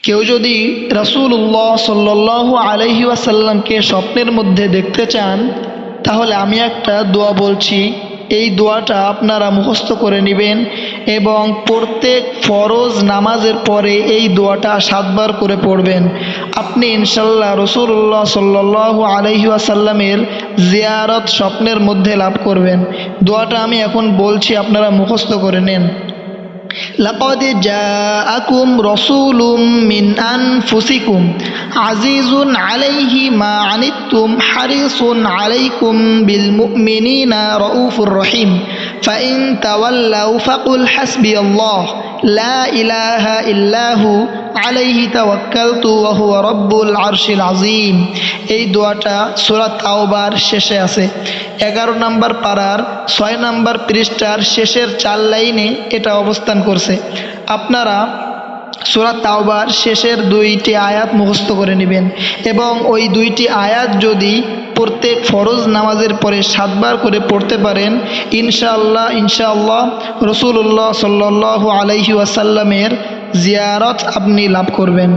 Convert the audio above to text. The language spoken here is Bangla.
কেউ যদি রাসূলুল্লাহ সাল্লাল্লাহু আলাইহি ওয়াসাল্লামকে স্বপ্নের মধ্যে দেখতে চান, তাহলে আমি একটা দোয়া বলছি, এই দোয়াটা আপনারা মুখস্থ করে নেবেন এবং প্রত্যেক ফরজ নামাজের পরে এই দোয়াটা 7 বার করে পড়বেন। আপনি ইনশাল্লাহ রাসূলুল্লাহ সাল্লাল্লাহু আলাইহি ওয়াসাল্লামের জিয়ারত স্বপ্নের মধ্যে লাভ করবেন। দোয়াটা আমি এখন বলছি, আপনারা মুখস্থ করে নেন। لقد جاءكم رسول من أنفسكم عزيز عليه ما عنتم حريص عليكم بالمؤمنين رؤوف رحيم فإن تولوا فقل حسبي الله لا إله إلا هو আলাইহি তাওয়াক্কালতু ওয়া হুয়া রব্বুল আরশিল আযীম। এই দোয়াটা সূরা তাওবার শেষে আছে। 11 নম্বর পারার 6 নম্বর পৃষ্ঠার শেষের 4 লাইনে এটা অবস্থান করছে। আপনারা সূরা তাওবার শেষের 2টি আয়াত মুখস্থ করে নেবেন এবং ওই 2টি আয়াত যদি প্রত্যেক ফরজ নামাজের পরে 7 বার করে পড়তে পারেন, ইনশাআল্লাহ রাসূলুল্লাহ সাল্লাল্লাহু আলাইহি ওয়াসাল্লামের জিয়ারত আপনি লাভ করবেন।